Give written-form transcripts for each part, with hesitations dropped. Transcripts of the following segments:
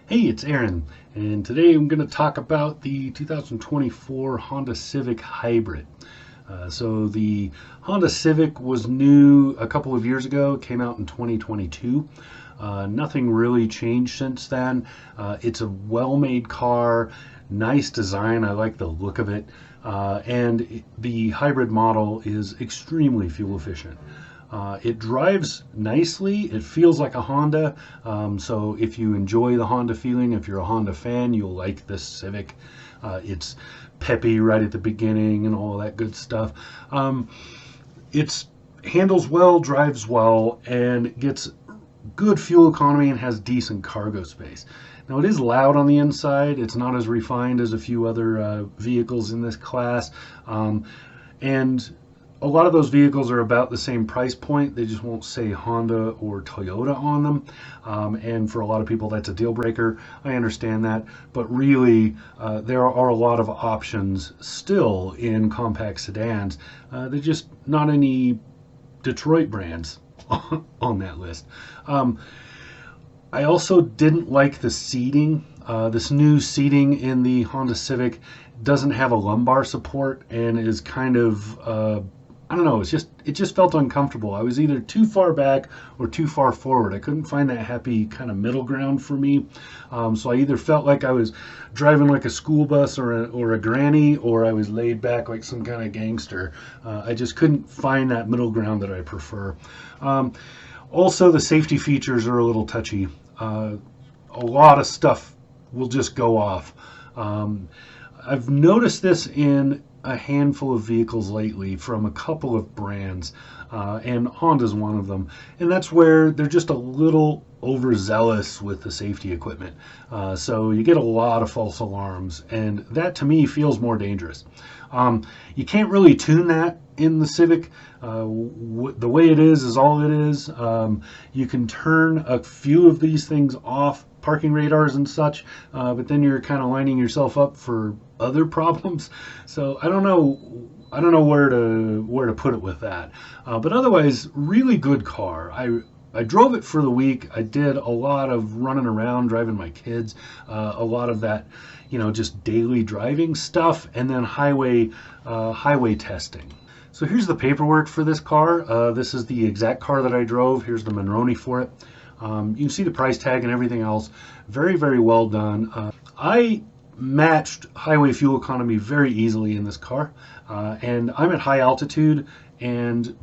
Hey, it's Aaron, and today I'm going to talk about the 2024 Honda Civic Hybrid. The Honda Civic was new a couple of years ago, came out in 2022. Nothing really changed since then. It's a well-made car, nice design. I like the look of it. The hybrid model is extremely fuel efficient. It drives nicely. It feels like a Honda. So if you enjoy the Honda feeling, if you're a Honda fan, you'll like this Civic. It's peppy right at the beginning and all that good stuff. It handles well, drives well, and gets good fuel economy and has decent cargo space. Now it is loud on the inside. It's not as refined as a few other vehicles in this class. And a lot of those vehicles are about the same price point. They just won't say Honda or Toyota on them. And for a lot of people, that's a deal breaker. I understand that. But really, there are a lot of options still in compact sedans. They're just not any Detroit brands on that list. I also didn't like the seating. This new seating in the Honda Civic doesn't have a lumbar support and is kind of I don't know, it just felt uncomfortable. I was either too far back or too far forward. I couldn't find that happy kind of middle ground for me. So I either felt like I was driving like a school bus or a granny, or I was laid back like some kind of gangster. I just couldn't find that middle ground that I prefer. Also, the safety features are a little touchy. A lot of stuff will just go off. I've noticed this in a handful of vehicles lately from a couple of brands, and Honda's one of them. And that's where they're just a little overzealous with the safety equipment. So you get a lot of false alarms, and that to me feels more dangerous. You can't really tune that in the Civic. The way it is all it is. You can turn a few of these things off, parking radars and such, but then you're kind of lining yourself up for other problems. So I don't know where to put it with that. But otherwise, really good car. I drove it for the week. I did a lot of running around, driving my kids, a lot of that, just daily driving stuff, and then highway testing. So here's the paperwork for this car. This is the exact car that I drove. Here's the Monroney for it. You can see the price tag and everything else. Very, very well done. I matched highway fuel economy very easily in this car, and I'm at high altitude,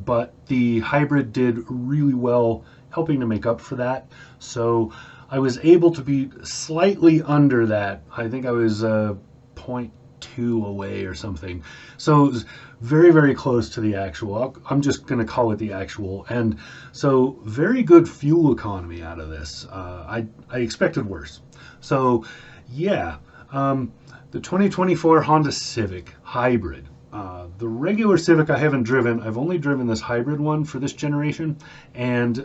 but the hybrid did really well helping to make up for that. So I was able to be slightly under that. I think I was 0.2 away or something. So it was very, very close to the actual. I'm just going to call it the actual. And so very good fuel economy out of this. I expected worse. So yeah, the 2024 Honda Civic Hybrid. The regular Civic I haven't driven. I've only driven this hybrid one for this generation, and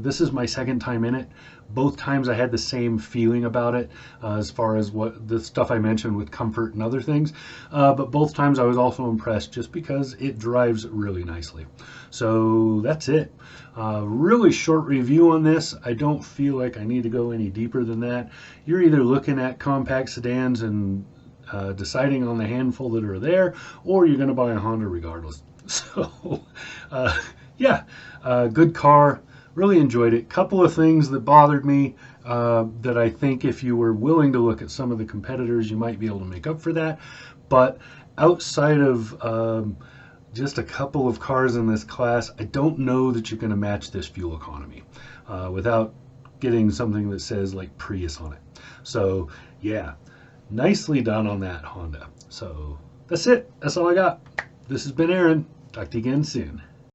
this is my second time in it. Both times I had the same feeling about it, as far as what the stuff I mentioned with comfort and other things, but both times I was also impressed just because it drives really nicely. So that's it. Really short review on this. I don't feel like I need to go any deeper than that. You're either looking at compact sedans and deciding on the handful that are there, or you're going to buy a Honda regardless. So yeah, good car. Really enjoyed it. Couple of things that bothered me, that I think if you were willing to look at some of the competitors, you might be able to make up for that. But outside of just a couple of cars in this class, I don't know that you're going to match this fuel economy without getting something that says like Prius on it. So yeah, nicely done on that Honda. So that's it. That's all I got. This has been Aaron. Talk to you again soon.